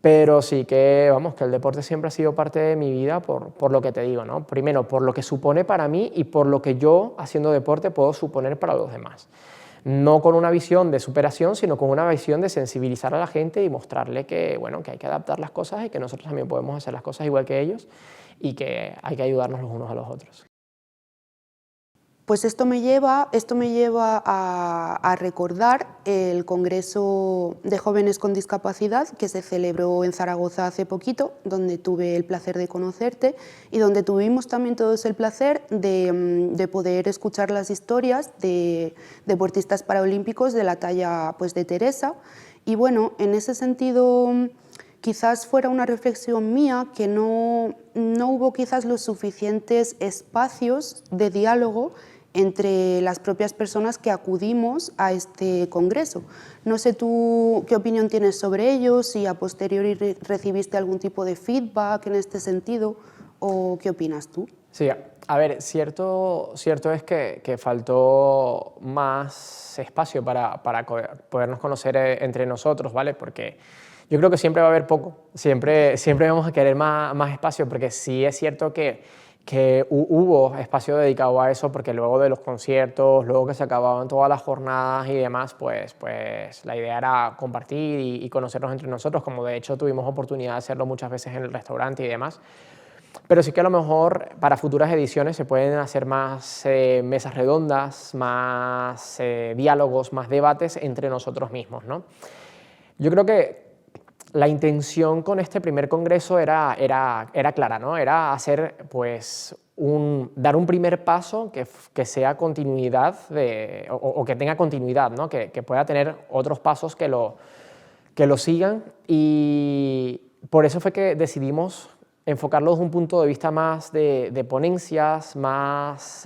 pero sí que, vamos, que el deporte siempre ha sido parte de mi vida por lo que te digo, ¿no? Primero, por lo que supone para mí y por lo que yo, haciendo deporte, puedo suponer para los demás. No con una visión de superación, sino con una visión de sensibilizar a la gente y mostrarle que, bueno, que hay que adaptar las cosas y que nosotros también podemos hacer las cosas igual que ellos, y que hay que ayudarnos los unos a los otros. Pues esto me lleva a recordar el Congreso de Jóvenes con Discapacidad que se celebró en Zaragoza hace poquito, donde tuve el placer de conocerte y donde tuvimos también todos el placer de poder escuchar las historias de deportistas paralímpicos de la talla pues, de Teresa. Y bueno, en ese sentido quizás fuera una reflexión mía que no hubo quizás los suficientes espacios de diálogo entre las propias personas que acudimos a este congreso. No sé tú qué opinión tienes sobre ello, si a posteriori recibiste algún tipo de feedback en este sentido, o qué opinas tú. Sí, a ver, cierto es que faltó más espacio para podernos conocer entre nosotros, ¿vale? Porque yo creo que siempre va a haber poco, siempre vamos a querer más espacio, porque sí es cierto que hubo espacio dedicado a eso, porque luego de los conciertos, luego que se acababan todas las jornadas y demás, pues la idea era compartir y conocernos entre nosotros, como de hecho tuvimos oportunidad de hacerlo muchas veces en el restaurante y demás. Pero sí que a lo mejor para futuras ediciones se pueden hacer más mesas redondas, más diálogos, más debates entre nosotros mismos, ¿no? Yo creo que la intención con este primer congreso era clara, ¿no? Era hacer, pues, dar un primer paso que sea continuidad, o que tenga continuidad, ¿no? Que pueda tener otros pasos que lo sigan, y por eso fue que decidimos enfocarlo desde un punto de vista más de ponencias, más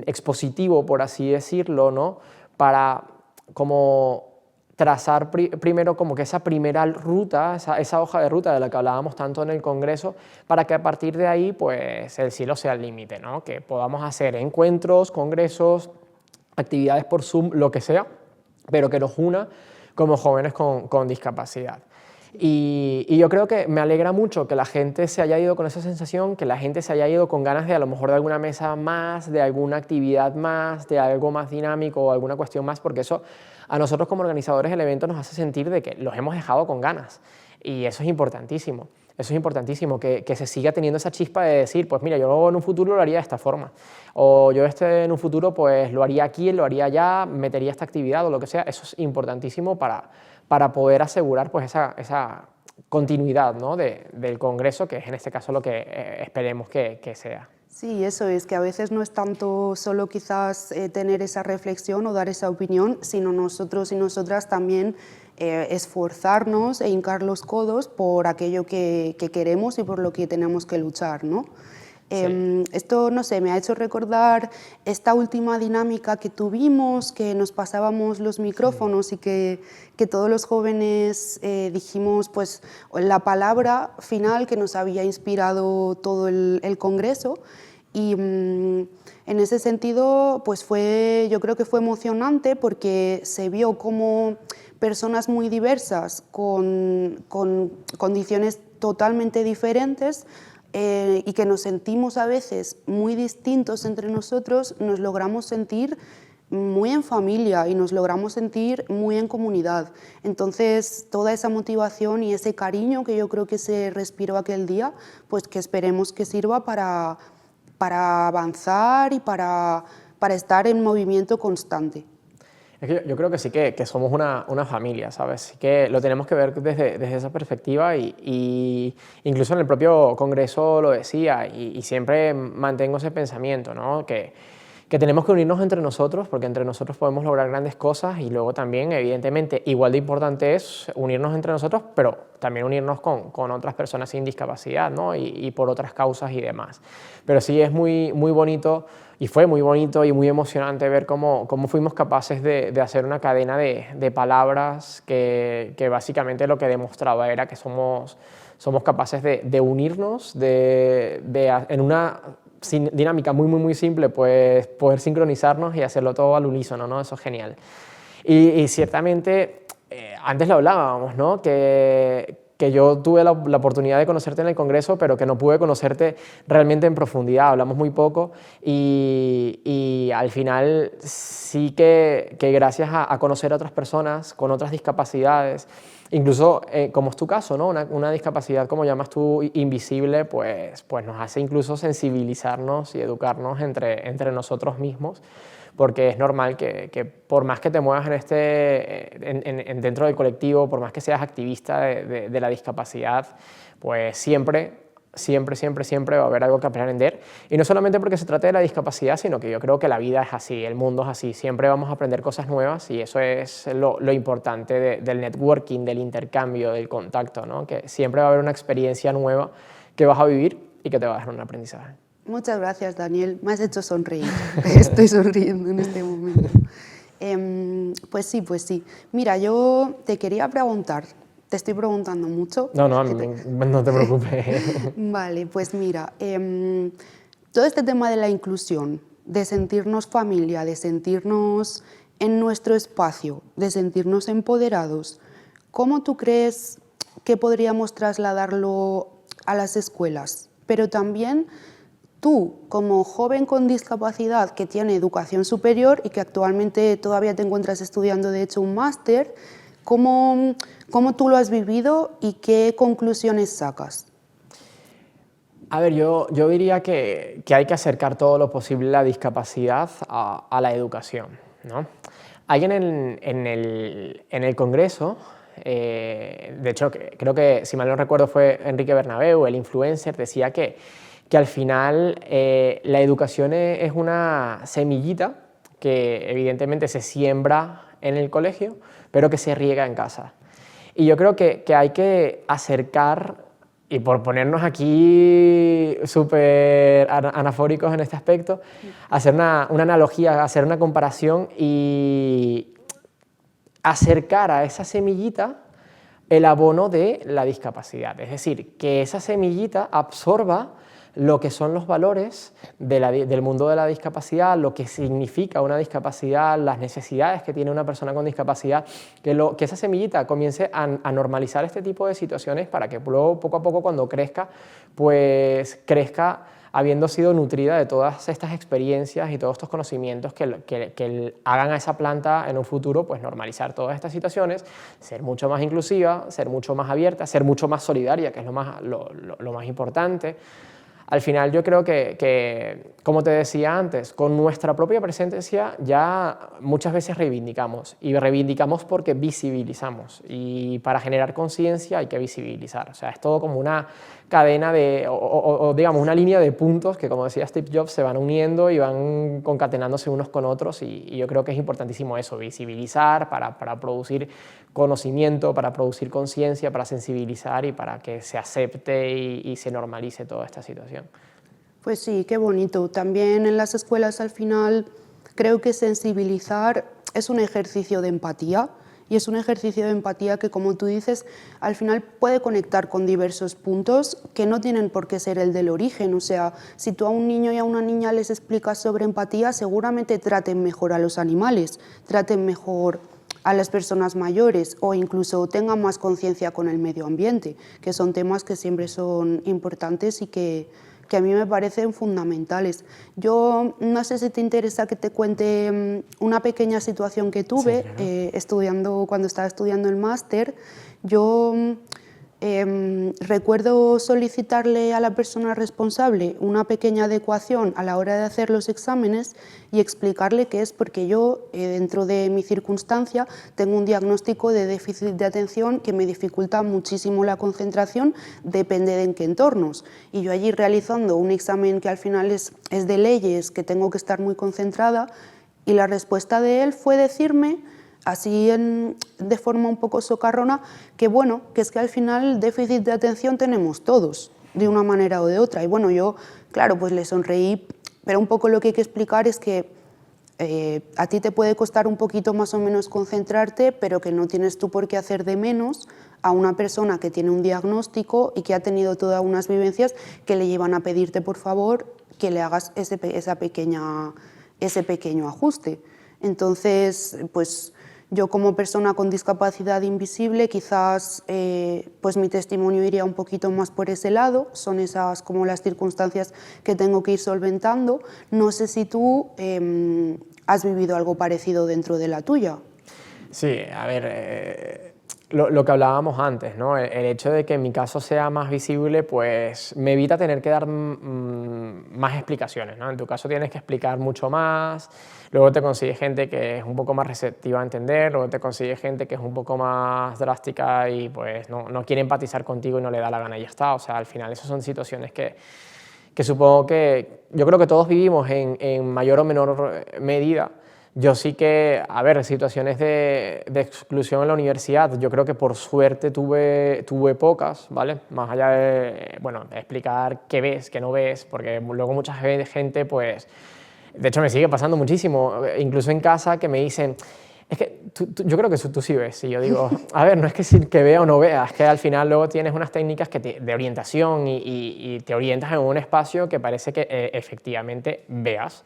expositivo, por así decirlo, ¿no? Para como trazar primero como que esa primera ruta, esa hoja de ruta de la que hablábamos tanto en el Congreso, para que a partir de ahí pues el cielo sea el límite, ¿no? Que podamos hacer encuentros, congresos, actividades por Zoom, lo que sea, pero que nos una como jóvenes con discapacidad. Y yo creo que me alegra mucho que la gente se haya ido con esa sensación, que la gente se haya ido con ganas de a lo mejor de alguna mesa más, de alguna actividad más, de algo más dinámico o alguna cuestión más, porque eso a nosotros como organizadores del evento nos hace sentir de que los hemos dejado con ganas, y eso es importantísimo. Eso es importantísimo, que se siga teniendo esa chispa de decir, pues mira, yo en un futuro lo haría de esta forma, o yo en un futuro pues lo haría aquí, lo haría allá, metería esta actividad o lo que sea. Eso es importantísimo para poder asegurar pues esa continuidad, ¿no? del Congreso, que es en este caso lo que esperemos que sea. Sí, eso es, que a veces no es tanto solo quizás tener esa reflexión o dar esa opinión, sino nosotros y nosotras también esforzarnos e hincar los codos por aquello que queremos y por lo que tenemos que luchar, ¿no? Sí. Esto, no sé, me ha hecho recordar esta última dinámica que tuvimos, que nos pasábamos los micrófonos, sí. Y que todos los jóvenes dijimos pues, la palabra final que nos había inspirado todo el Congreso. Y en ese sentido, pues yo creo que fue emocionante, porque se vio como personas muy diversas, con condiciones totalmente diferentes, y que nos sentimos a veces muy distintos entre nosotros, nos logramos sentir muy en familia y nos logramos sentir muy en comunidad. Entonces, toda esa motivación y ese cariño que yo creo que se respiró aquel día, pues que esperemos que sirva para avanzar y para estar en movimiento constante. Es que yo creo que sí que somos una familia, ¿sabes? Sí que lo tenemos que ver desde esa perspectiva, y incluso en el propio Congreso lo decía, y siempre mantengo ese pensamiento, ¿no? Que tenemos que unirnos entre nosotros, porque entre nosotros podemos lograr grandes cosas, y luego también, evidentemente, igual de importante es unirnos entre nosotros, pero también unirnos con otras personas sin discapacidad, ¿no? y por otras causas y demás. Pero sí es muy bonito, y fue muy bonito y muy emocionante ver cómo fuimos capaces de hacer una cadena de palabras que básicamente lo que demostraba era que somos capaces de unirnos, en una dinámica muy simple, pues poder sincronizarnos y hacerlo todo al unísono, ¿no? Eso es genial. Y ciertamente, antes lo hablábamos, ¿no? Que yo tuve la oportunidad de conocerte en el Congreso, pero que no pude conocerte realmente en profundidad, hablamos muy poco, y al final sí que gracias a conocer a otras personas con otras discapacidades, incluso como es tu caso, ¿no? Una discapacidad, como llamas tú, invisible, pues nos hace incluso sensibilizarnos y educarnos entre nosotros mismos, porque es normal que por más que te muevas dentro del colectivo, por más que seas activista de la discapacidad, pues siempre siempre, siempre, siempre va a haber algo que aprender. Y no solamente porque se trate de la discapacidad, sino que yo creo que la vida es así, el mundo es así. Siempre vamos a aprender cosas nuevas y eso es lo importante del networking, del intercambio, del contacto, ¿no? Que siempre va a haber una experiencia nueva que vas a vivir y que te va a dejar un aprendizaje. Muchas gracias, Daniel. Me has hecho sonreír. Estoy sonriendo en este momento. Pues sí, pues sí. Mira, yo te quería preguntar, te estoy preguntando mucho. No, no te preocupes. Vale, pues mira, todo este tema de la inclusión, de sentirnos familia, de sentirnos en nuestro espacio, de sentirnos empoderados, ¿cómo tú crees que podríamos trasladarlo a las escuelas? Pero también tú, como joven con discapacidad que tiene educación superior y que actualmente todavía te encuentras estudiando, de hecho, un máster, ¿cómo tú lo has vivido y qué conclusiones sacas? A ver, yo diría que hay que acercar todo lo posible la discapacidad a la educación, ¿no? Hay en el Congreso, de hecho, creo que, si mal no recuerdo, fue Enrique Bernabeu, el influencer, decía que al final la educación es una semillita que evidentemente se siembra en el colegio, pero que se riega en casa. Y yo creo que hay que acercar, y por ponernos aquí súper anafóricos en este aspecto, hacer una analogía, hacer una comparación y acercar a esa semillita el abono de la discapacidad. Es decir, que esa semillita absorba lo que son los valores del mundo de la discapacidad, lo que significa una discapacidad, las necesidades que tiene una persona con discapacidad, que esa semillita comience a normalizar este tipo de situaciones para que luego, poco a poco, cuando crezca, pues crezca habiendo sido nutrida de todas estas experiencias y todos estos conocimientos que hagan a esa planta en un futuro pues normalizar todas estas situaciones, ser mucho más inclusiva, ser mucho más abierta, ser mucho más solidaria, que es lo más importante. Al final yo creo que, como te decía antes, con nuestra propia presencia ya muchas veces reivindicamos, y reivindicamos porque visibilizamos, y para generar conciencia hay que visibilizar. O sea, es todo como una cadena o digamos una línea de puntos que, como decía Steve Jobs, se van uniendo y van concatenándose unos con otros, y yo creo que es importantísimo eso, visibilizar para producir conocimiento, para producir conciencia, para sensibilizar y para que se acepte y se normalice toda esta situación. Pues sí, qué bonito. También en las escuelas al final creo que sensibilizar es un ejercicio de empatía, y es un ejercicio de empatía que, como tú dices, al final puede conectar con diversos puntos que no tienen por qué ser el del origen. O sea, si tú a un niño y a una niña les explicas sobre empatía, seguramente traten mejor a los animales, traten mejor a las personas mayores o incluso tengan más conciencia con el medio ambiente, que son temas que siempre son importantes y que a mí me parecen fundamentales. Yo no sé si te interesa que te cuente una pequeña situación que tuve. Sí, claro. Cuando estaba estudiando el máster. Yo recuerdo solicitarle a la persona responsable una pequeña adecuación a la hora de hacer los exámenes y explicarle que es porque yo, dentro de mi circunstancia, tengo un diagnóstico de déficit de atención que me dificulta muchísimo la concentración, depende de en qué entornos. Y yo allí, realizando un examen que al final es de leyes, que tengo que estar muy concentrada, y la respuesta de él fue decirme, así de forma un poco socarrona, que bueno, que es que al final déficit de atención tenemos todos, de una manera o de otra. Y bueno, yo, claro, pues le sonreí, pero un poco lo que hay que explicar es que a ti te puede costar un poquito más o menos concentrarte, pero que no tienes tú por qué hacer de menos a una persona que tiene un diagnóstico y que ha tenido todas unas vivencias que le llevan a pedirte, por favor, que le hagas ese pequeño ajuste. Entonces, pues yo, como persona con discapacidad invisible, quizás pues mi testimonio iría un poquito más por ese lado. Son esas como las circunstancias que tengo que ir solventando. No sé si tú has vivido algo parecido dentro de la tuya. Sí, a ver, lo que hablábamos antes, ¿no? El hecho de que en mi caso sea más visible, pues me evita tener que dar más explicaciones, ¿no? En tu caso tienes que explicar mucho más, luego te consigues gente que es un poco más receptiva a entender, luego te consigues gente que es un poco más drástica y pues no quiere empatizar contigo y no le da la gana y ya está. O sea, al final esas son situaciones que supongo que yo creo que todos vivimos en mayor o menor medida. Yo sí que, a ver, situaciones de exclusión en la universidad, yo creo que por suerte tuve pocas, ¿vale? Más allá de, bueno, de explicar qué ves, qué no ves, porque luego mucha gente, pues, de hecho me sigue pasando muchísimo, incluso en casa, que me dicen, es que yo creo que tú sí ves, y yo digo, a ver, no es que, que vea o no vea, es que al final luego tienes unas técnicas de orientación y te orientas en un espacio que parece que efectivamente veas.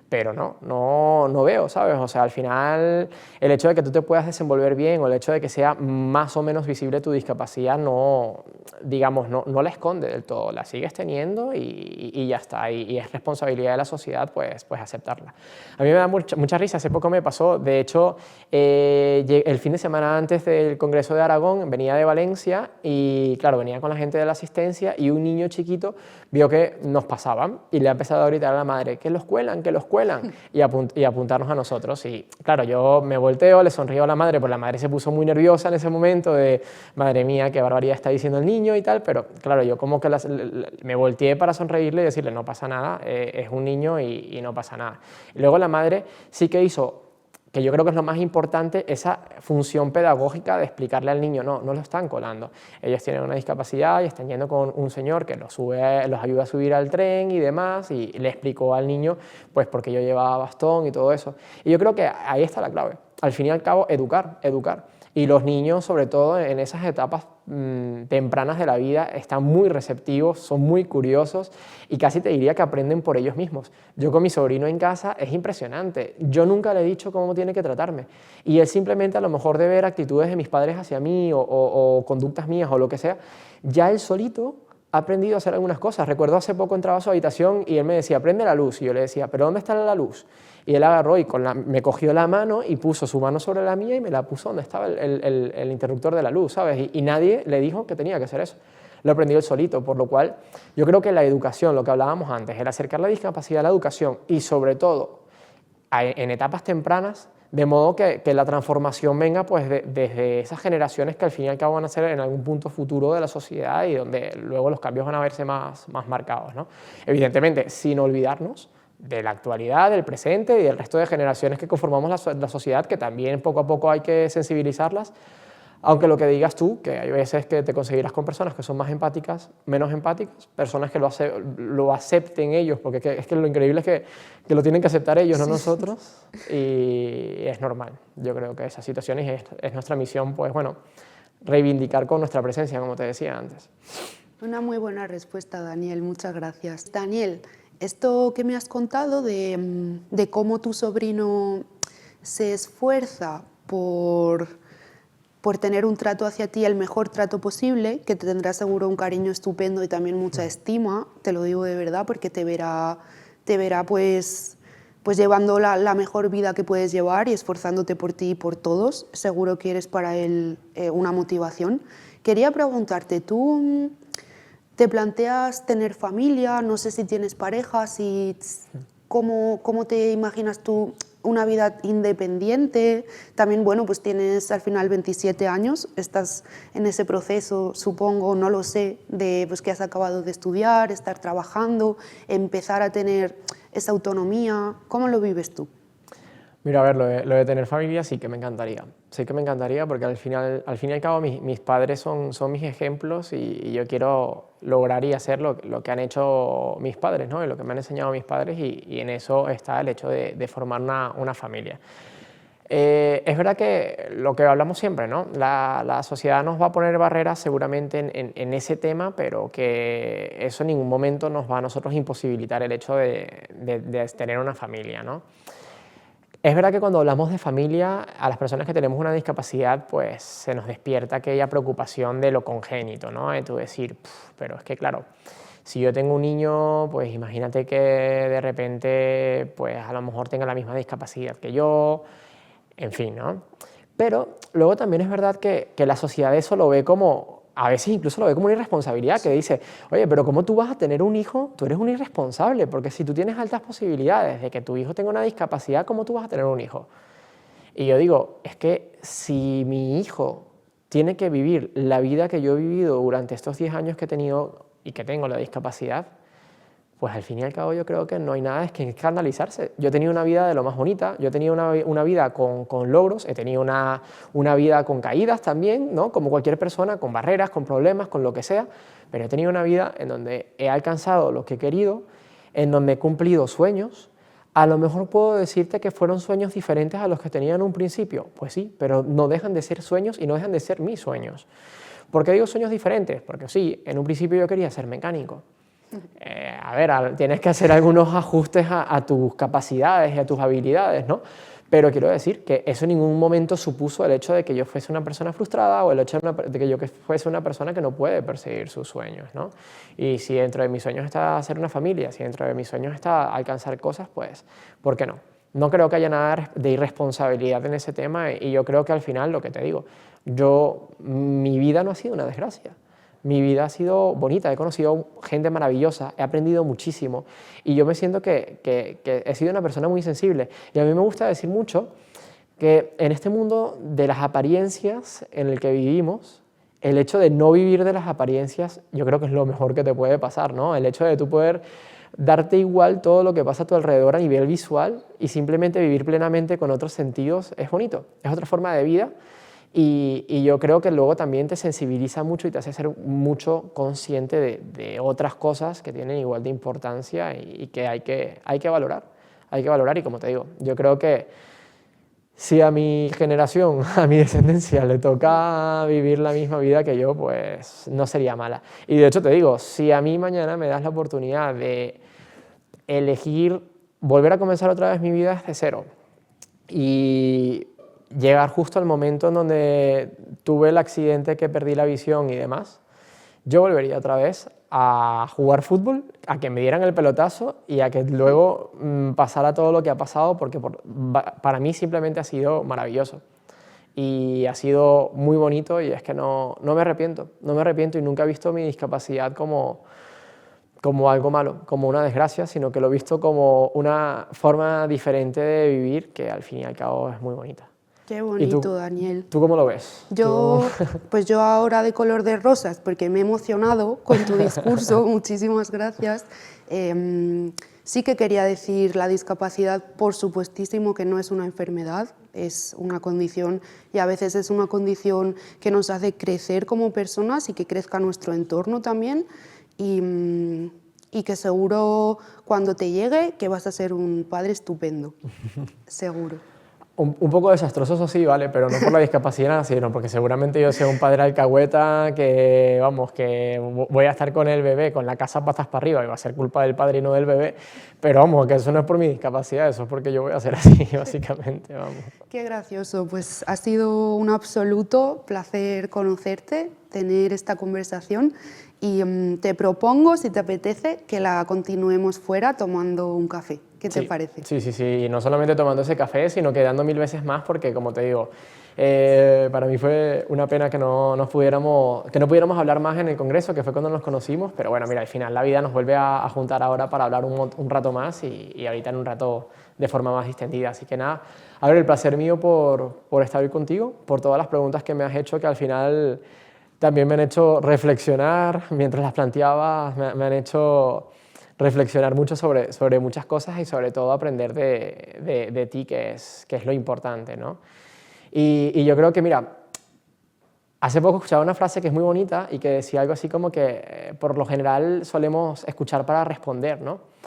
Pero no veo, ¿sabes? O sea, al final el hecho de que tú te puedas desenvolver bien o el hecho de que sea más o menos visible tu discapacidad digamos, no la esconde del todo, la sigues teniendo y ya está, y es responsabilidad de la sociedad pues aceptarla. A mí me da mucha risa, hace poco me pasó, de hecho, el fin de semana antes del Congreso de Aragón venía de Valencia y claro, venía con la gente de la asistencia y un niño chiquito vio que nos pasaban y le ha empezado a gritar a la madre, que los cuelan, y apuntarnos a nosotros. Y claro, yo me volteo, le sonrío a la madre, pues la madre se puso muy nerviosa en ese momento de, madre mía, qué barbaridad está diciendo el niño y tal, pero claro, yo como que me volteé para sonreírle y decirle, no pasa nada, es un niño y no pasa nada. Y luego la madre sí que hizo, que yo creo que es lo más importante, esa función pedagógica de explicarle al niño, no lo están colando. Ellos tienen una discapacidad y están yendo con un señor que los ayuda a subir al tren y demás, y le explicó al niño, pues porque yo llevaba bastón y todo eso. Y yo creo que ahí está la clave. Al fin y al cabo, educar. Y los niños, sobre todo en esas etapas tempranas de la vida, están muy receptivos, son muy curiosos y casi te diría que aprenden por ellos mismos. Yo con mi sobrino en casa es impresionante. Yo nunca le he dicho cómo tiene que tratarme. Y él simplemente, a lo mejor de ver actitudes de mis padres hacia mí o conductas mías o lo que sea, ya él solito ha aprendido a hacer algunas cosas. Recuerdo hace poco entraba a su habitación y él me decía, prende la luz. Y yo le decía, ¿pero dónde está la luz? Y él agarró y me cogió la mano y puso su mano sobre la mía y me la puso donde estaba el interruptor de la luz, ¿sabes? Y nadie le dijo que tenía que hacer eso. Lo aprendió él solito, por lo cual yo creo que la educación, lo que hablábamos antes, el acercar la discapacidad a la educación y sobre todo en etapas tempranas, de modo que la transformación venga pues desde esas generaciones que al fin y al cabo van a ser en algún punto futuro de la sociedad y donde luego los cambios van a verse más marcados, ¿no? Evidentemente, sin olvidarnos de la actualidad, del presente y del resto de generaciones que conformamos la sociedad, que también poco a poco hay que sensibilizarlas, aunque lo que digas tú, que hay veces que te conseguirás con personas que son más empáticas, menos empáticas, personas que lo acepten ellos, porque es que lo increíble es que lo tienen que aceptar ellos, no nosotros, y es normal. Yo creo que esas situaciones es nuestra misión, pues bueno, reivindicar con nuestra presencia, como te decía antes. Una muy buena respuesta, Daniel, muchas gracias. Daniel, esto que me has contado de cómo tu sobrino se esfuerza por tener un trato hacia ti, el mejor trato posible, que te tendrá seguro un cariño estupendo y también mucha estima, te lo digo de verdad, porque te verá pues llevando la mejor vida que puedes llevar y esforzándote por ti y por todos. Seguro que eres para él una motivación. Quería preguntarte, ¿tú te planteas tener familia? No sé si tienes pareja, ¿cómo te imaginas tú una vida independiente? También, bueno, pues tienes al final 27 años, estás en ese proceso, supongo, no lo sé, de pues que has acabado de estudiar, estar trabajando, empezar a tener esa autonomía. ¿Cómo lo vives tú? Mira, a ver, lo de tener familia sí que me encantaría. Sí que me encantaría porque al fin y al cabo mis padres son mis ejemplos y yo quiero lograr y hacer lo que han hecho mis padres, ¿no? Y lo que me han enseñado mis padres y en eso está el hecho de formar una familia. Es verdad que lo que hablamos siempre, ¿no? La sociedad nos va a poner barreras seguramente en ese tema, pero que eso en ningún momento nos va a nosotros imposibilitar el hecho de tener una familia, ¿no? Es verdad que cuando hablamos de familia, a las personas que tenemos una discapacidad, pues se nos despierta aquella preocupación de lo congénito, ¿no? De tú decir, pero es que claro, si yo tengo un niño, pues imagínate que de repente, pues a lo mejor tenga la misma discapacidad que yo, en fin, ¿no? Pero luego también es verdad que la sociedad eso lo ve como, a veces incluso lo ve como una irresponsabilidad, que dice, oye, pero ¿cómo tú vas a tener un hijo? Tú eres un irresponsable, porque si tú tienes altas posibilidades de que tu hijo tenga una discapacidad, ¿cómo tú vas a tener un hijo? Y yo digo, es que si mi hijo tiene que vivir la vida que yo he vivido durante estos 10 años que he tenido y que tengo la discapacidad, pues al fin y al cabo yo creo que no hay nada que escandalizarse. Yo he tenido una vida de lo más bonita, yo he tenido una vida con logros, he tenido una vida con caídas también, ¿no? Como cualquier persona, con barreras, con problemas, con lo que sea, pero he tenido una vida en donde he alcanzado lo que he querido, en donde he cumplido sueños. A lo mejor puedo decirte que fueron sueños diferentes a los que tenía en un principio, pues sí, pero no dejan de ser sueños y no dejan de ser mis sueños. ¿Por qué digo sueños diferentes? Porque sí, en un principio yo quería ser mecánico. A ver, tienes que hacer algunos ajustes a tus capacidades y a tus habilidades, ¿no? Pero quiero decir que eso en ningún momento supuso el hecho de que yo fuese una persona frustrada o el hecho de que yo fuese una persona que no puede perseguir sus sueños, ¿no? Y si dentro de mis sueños está hacer una familia, si dentro de mis sueños está alcanzar cosas, pues, ¿por qué no? No creo que haya nada de irresponsabilidad en ese tema y yo creo que al final, lo que te digo, mi vida no ha sido una desgracia. Mi vida ha sido bonita, he conocido gente maravillosa, he aprendido muchísimo y yo me siento que he sido una persona muy sensible. Y a mí me gusta decir mucho que en este mundo de las apariencias en el que vivimos, el hecho de no vivir de las apariencias yo creo que es lo mejor que te puede pasar, ¿no? El hecho de tú poder darte igual todo lo que pasa a tu alrededor a nivel visual y simplemente vivir plenamente con otros sentidos es bonito, es otra forma de vida. Y yo creo que luego también te sensibiliza mucho y te hace ser mucho consciente de otras cosas que tienen igual de importancia y que hay que valorar. Hay que valorar y como te digo, yo creo que si a mi generación, a mi descendencia le toca vivir la misma vida que yo, pues no sería mala. Y de hecho te digo, si a mí mañana me das la oportunidad de elegir volver a comenzar otra vez mi vida desde cero y llegar justo al momento en donde tuve el accidente que perdí la visión y demás, yo volvería otra vez a jugar fútbol, a que me dieran el pelotazo y a que luego pasara todo lo que ha pasado, porque para mí simplemente ha sido maravilloso y ha sido muy bonito y es que no me arrepiento, no me arrepiento y nunca he visto mi discapacidad como algo malo, como una desgracia, sino que lo he visto como una forma diferente de vivir que al fin y al cabo es muy bonita. Qué bonito, Daniel. ¿Tú cómo lo ves? Pues yo ahora de color de rosas, porque me he emocionado con tu discurso, muchísimas gracias. Sí que quería decir, la discapacidad, por supuestísimo que no es una enfermedad, es una condición y a veces es una condición que nos hace crecer como personas y que crezca nuestro entorno también y que seguro cuando te llegue que vas a ser un padre estupendo, seguro. Un poco desastroso, eso sí, vale, pero no por la discapacidad, sino porque seguramente yo sea un padre alcahueta que, vamos, que voy a estar con el bebé, con la casa patas para arriba, y va a ser culpa del padre y no del bebé, pero vamos, que eso no es por mi discapacidad, eso es porque yo voy a ser así, básicamente, vamos. Qué gracioso, pues ha sido un absoluto placer conocerte, tener esta conversación y te propongo, si te apetece, que la continuemos fuera tomando un café. ¿Qué te parece? Sí, y no solamente tomando ese café, sino quedando 1000 veces más, porque como te digo, para mí fue una pena que no pudiéramos hablar más en el Congreso, que fue cuando nos conocimos, pero bueno, mira, al final la vida nos vuelve a juntar ahora para hablar un rato más y ahorita en un rato de forma más distendida. Así que nada, a ver, el placer mío por estar hoy contigo, por todas las preguntas que me has hecho, que al final también me han hecho reflexionar mientras las planteaba, me han hecho reflexionar mucho sobre muchas cosas y sobre todo aprender de ti, que es lo importante, ¿no? Y yo creo que, mira, hace poco escuchaba una frase que es muy bonita y que decía algo así como que por lo general solemos escuchar para responder, ¿no?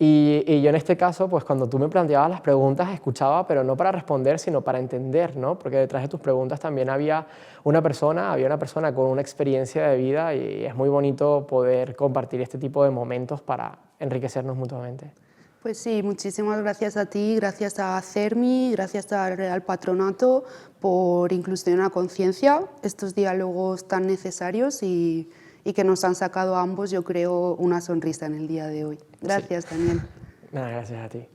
Y yo en este caso, pues cuando tú me planteabas las preguntas, escuchaba, pero no para responder, sino para entender, ¿no? Porque detrás de tus preguntas también había una persona con una experiencia de vida y es muy bonito poder compartir este tipo de momentos para enriquecernos mutuamente. Pues sí, muchísimas gracias a ti, gracias a CERMI, gracias al Real Patronato por Inclusión a Conciencia, estos diálogos tan necesarios y que nos han sacado a ambos, yo creo, una sonrisa en el día de hoy. Gracias, Daniel. Nada, gracias a ti.